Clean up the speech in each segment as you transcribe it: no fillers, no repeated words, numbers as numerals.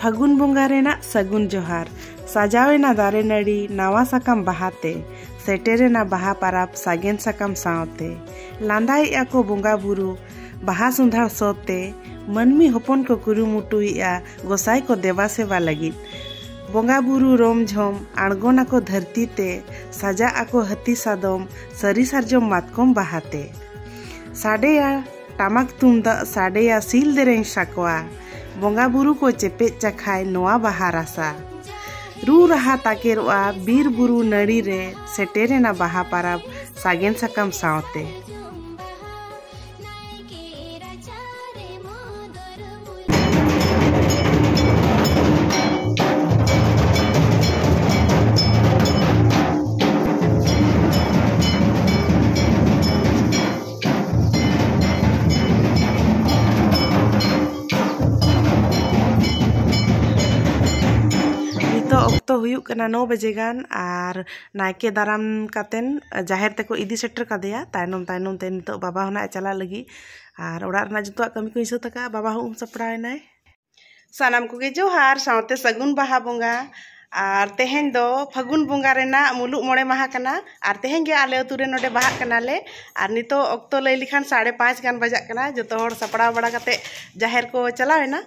फागुन बोंगा रेना सगुन जोहार साजावेना दारे नड़ी नावा साकाम बहाते सेटेरेना बहा पाराब सागेन साकाम सावते लांदाई को बोंगा बुरु बहा सुंधार सोते मनमी होपन को कुरुमुटुइया गोसाई को देवा सेवा लगित बोंगा बुरु रोम झोम आड़गोना को धरती ते सजा आको हती सादम सरी सारजम मातकम बहाते साडेया टामक तुमदा साडेया सील देरें साकवा बोंगा बुरु को चेपे चखाय नोआ बहा रासा रू रहा ताकेरवा बीर बुरु नड़ी रे सेटेरेना बहा पाराब सागेन साकाम सावते तो हुयुक कना 9 बजे गान और नायके दाराम कातेन जाहेर तेको इदी सेटर कादेया तायनम तायनम ते नितो बाबा होना चला लगी और ओड़ा रना जतवा कमी को इसा तका बाबा हो सपड़ायनाय सानाम कोगे जोहार सावते सगुन बहा बोंगा और तेहेन दो फागुन बोंगा रेना मुलुक मोड़े माहा कना और तेहेन गे आले अतुरे नोडे बहा कना ले और नितो अक्तो लई लिखान 5:30 गान बजा कना जतो होड़ सपड़ा बड़ा कते जाहेर को चलावेना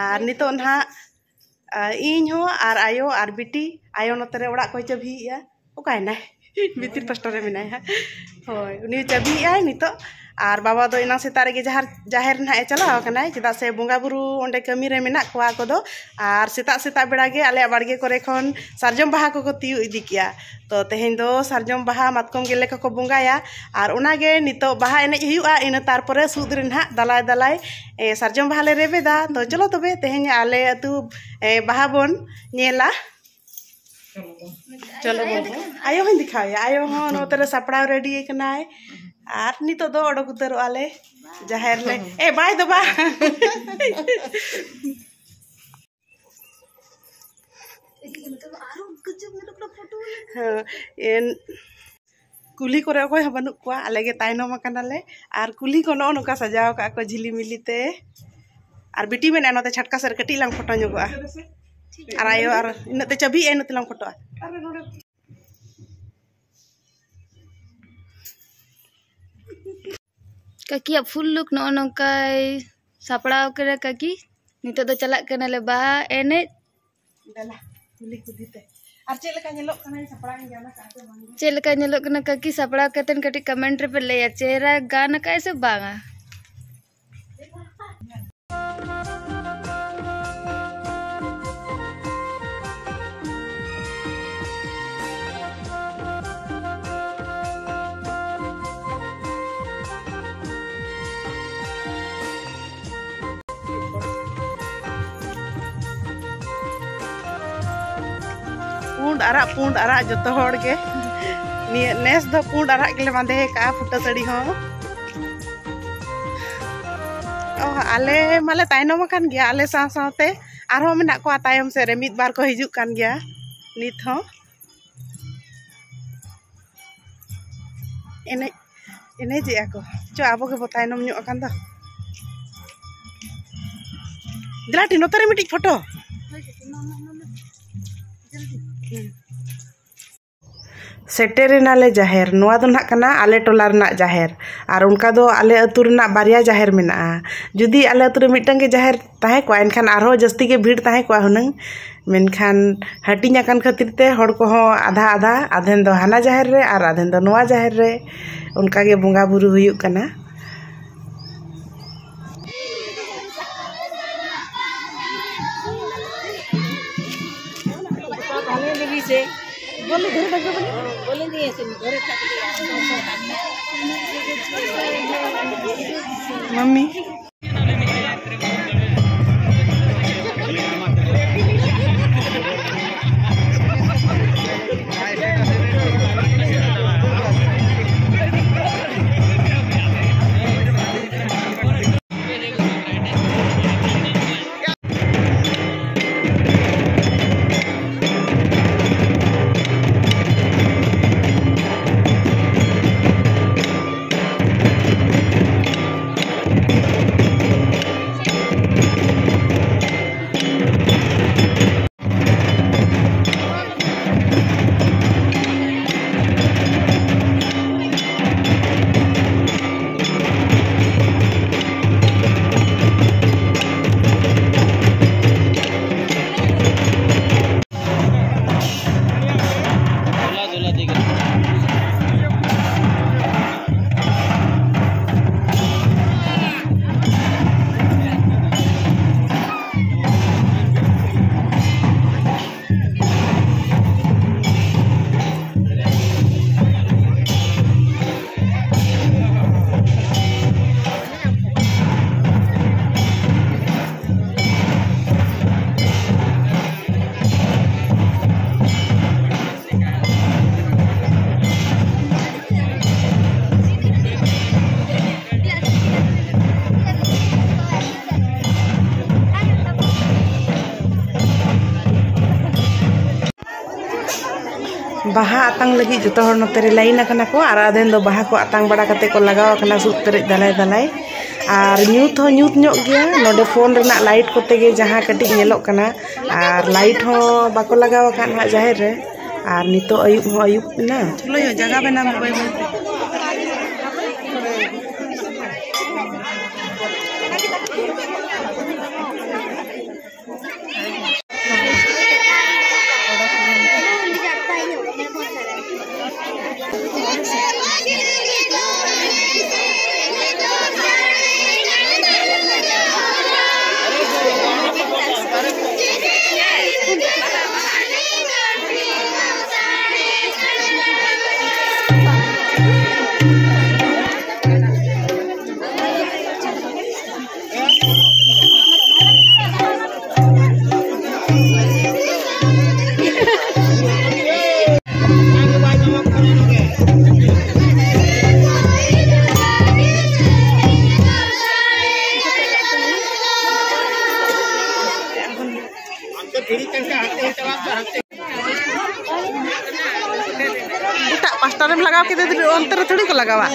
और नितो ना इन हो और आयो और बिटी आयो नतरे ओड़ा को चबीया ओकायना बितिर पास्टर रे मिनाय होय उनी चबीया नितो और बाबा दो इना सेता रे जाहेर ना चलाव कनाय चदा से बोंगा बुरु ओंडे कमी रे मेना कोआ को दो और सेता सेता बेड़ा गे आले बाड़गे करे खन सारजम बहा को तियु इदी किया तो तेहेन दो सारजम बहा मातकम गेले को बोंगाया और ओनागे नितो बहा एने हुआ इन तारपरे सुद रे ना दलाय दलाय सारजम बहा ले रेबेदा तो चलो तबे तेहेन आले अतु बहा बोन नेला चलो आयो हन दिखाया आयो हो नोतरे सपड़ा रेडी कनाय और नितो दो ओडक उतरो आले जाहेर ले ए बाय दो बा कुली करे अकोय हबनु कोआ आलेगे तायनम कनाले और कुली को नो नका सजाव का को झिली मिलीते और बिटी में नते छटका सर कटी लांग फोटो जोगआ और आयो और इनते चबी एनते लांग फोटो काकी अब फुल लुक नो नंकाय सापड़ाव करे काकी नितो दो चला कनाले बहा एने दला कुली कुदीते और चेलका नेलोक कना सपड़ा गाना काते बांग चेलका नेलोक कना काकी सापड़ाव कतन कटी कमेंट रे पे लेया चेहरा गाना कैसे बांगा पुंड आरा जो होड़ के नेस दो पुंड आरा के बांधे का फुटा साड़ी हो आले माले तायनम कान गया आले साव सावते आरो मेना को तायम से रे मिद बार को हिजुक कान गया नित हो एने एने जे को चो आबो के तायनम न्यो कान दो दिलाटी नतरे मिटी फोटो सेटेरेनाले जाहेर नोआ दो ना कना आले टोला रना जाहेर और उनका दो आले अतु रना बारिया जाहेर मेना जुदी आले अतु रे मिटंग के जाहेर ताहे को एनखान आरो जस्ती के भीड़ ताहे को हुनंग मेनखान हटिnya kan खातिर ते हड़ को हो आधा आधा आधेन दो हाना जाहेर रे और आधेन दो नोआ जाहेर रे उनका के बोंगा बुरु हुयुक कना बोले घर तक बोले दिए से घर तक मम्मी बाहा आतांग लगी जो हर नोते लाइन आकना को आर आदेन दो बाहा को आतांग बड़ा कते को लगाव आकना सुत तेरे दलाय दलाय और न्यूट हो न्यूट ᱧᱚᱜ गया नोडे फोन रेना लाइट कोते गे जहां कटी नेलोक कना और लाइट हो बाको लगाव कान हा जाहिर रे और नितो अयुब ना चलो यो जगह बना मोबाइल पास्टा रेम लगाव के दे अंतर थोड़ी को लगावा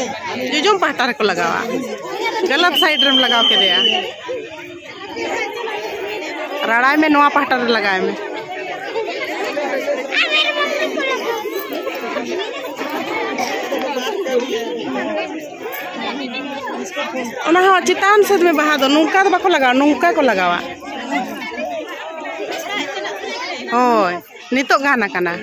जोजोम पास्टा रे को लगावा गलत साइड रेम लगाव के दिया राड़ाई में नवा पास्टा रे लगाए में ओना हो चितान से में बहा दो नुका तो बाको लगावा नुका को लगावा होय नितो गाना कना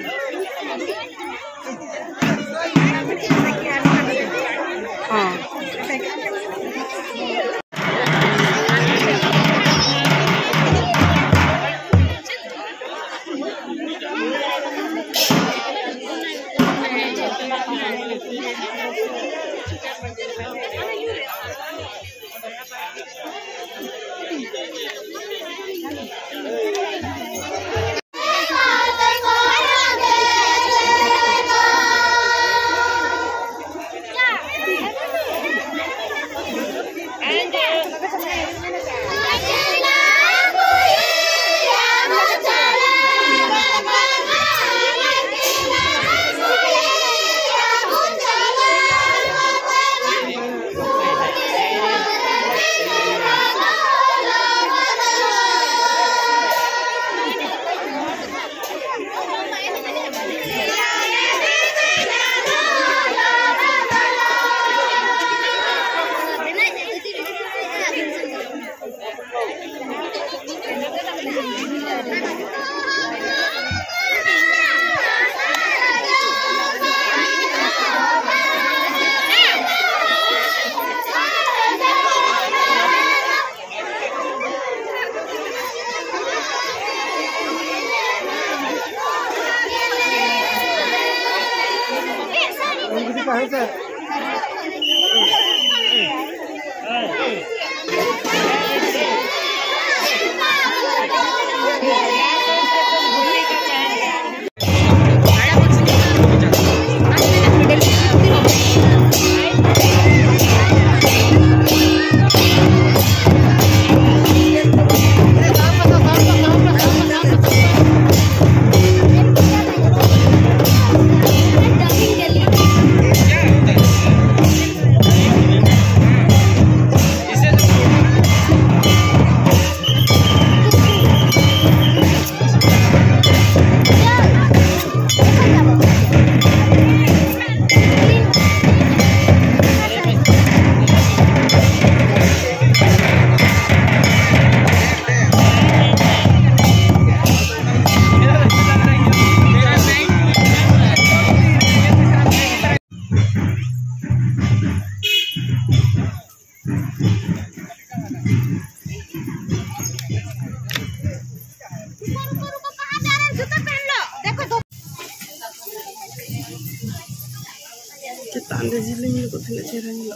Tanda jiling ko tila chera nila.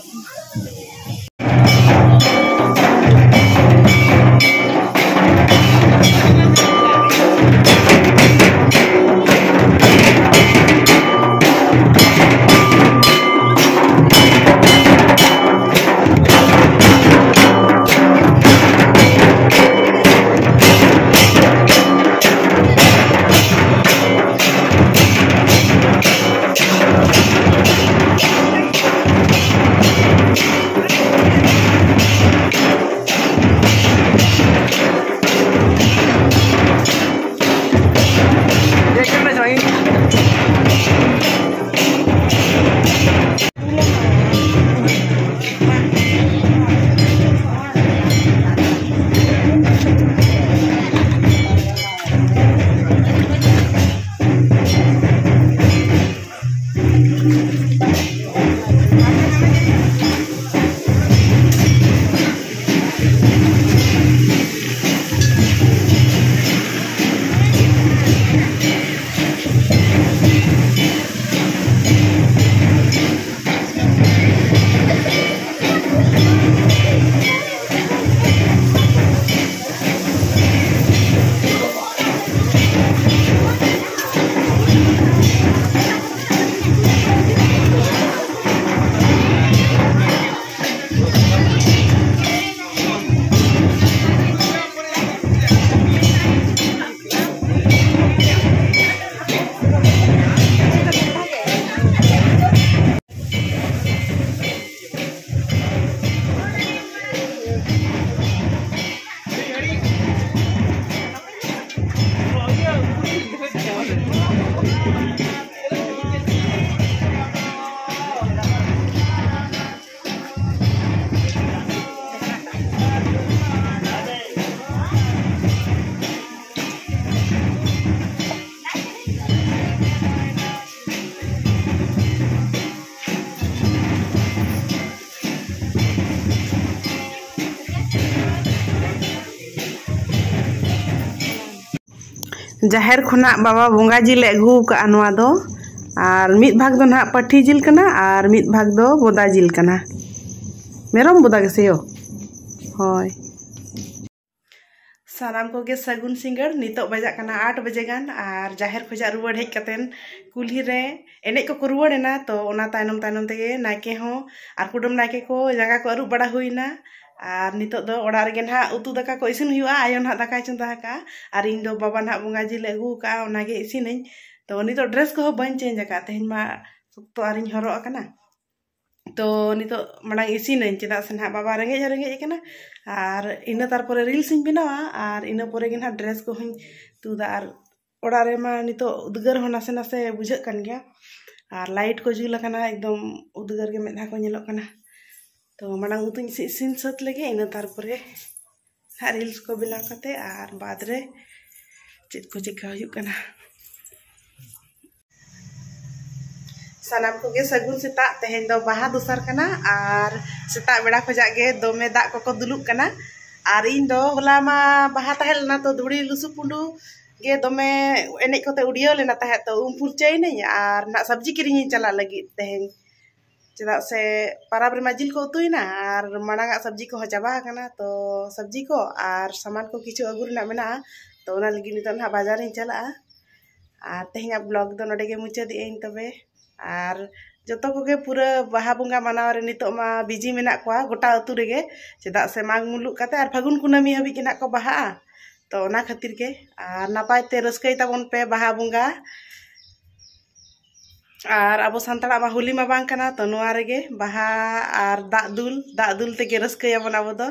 जाहेर खोना बाबा बोंगा जिल अगू का नवा दो और मिद भाग दो ना पट्टी जिल कना और मिद भाग दो बोदा जिल कना मेरम बोदा गेसेयो होय सानाम को गे सगुन सिंगड़ नितो बजा कना 8 बजे गान और जाहेर खोजा रुवाड़ हेज कतेन कुल्ही रे एने को रुवाड़ेना तो ओना तायनम तायनम तेगे नायके हो और कुडम नायके को जागा को अरु बड़ा हुईना और नितो दो ओड़ा रेगे ना उतु दाका को इसिन हुआ आयो ना दाका चंदा का और इन दो बाबा ना बोंगा जिल अगू का ओनागे इसिनई तो नितो ड्रेस को बन चेंज का तेहन मा सुक्तो आरिन हरो कना तो नितो मडा इसिनई चेदा से ना बाबा रेंगे कना और इन तारपरे रील्स इन बनावा और इन परे गे ना ड्रेस को हूँ तुदा और ओड़ा रे मा नितो उदगार हो नासे नासे बुझे कन गया और लाइट को जुल कना एकदम उदगार के मेधा को नेलो कना तो मांग उतुन इसिन सत लगे इन तारपरे रील्स को बनाव कते और बाद रे चेद को चिका हुयु कना सानाम को गे सगुन सेता तेहेन दो बाहा दोसर कना और सेता बेड़ा खजा गे दोमे दा को दुलुक कना और इन दो होला मा बाहा तहेलना तो धुड़ी लुसु पुंडू गे दोमे एने कोते उड़ियो लेना तहे तो फुरचई नहीं और ना सब्जी किरिंग चला लगी तेहेन चेदा से पाराब रे जिल को उतुइना और मांगा सब्जी को चाबा कना तो सब्जी को और सामान को किछु अगु रेना मेना तो ओना लगी नितो ना बाजार इन चला और तेहेन ब्लॉग दो नडे गे मुचाद इन तबे और जतो को पूरा बाहा बोंगा मनाव रे नितो मा बिजी मेना को गोटा अतु रेगे चेदा से माग मुलुक काते और फागुन कुनामी हबी केना को बाहा तो ओना खातिर के और नापाय ते रस्कई ताबन पे बाहा बोंगा और अब सानताड़ा मा होली मा बांग कना तो नोआ रेगे बाहा और दाग दुल तेगे रस्कई आबन अब दो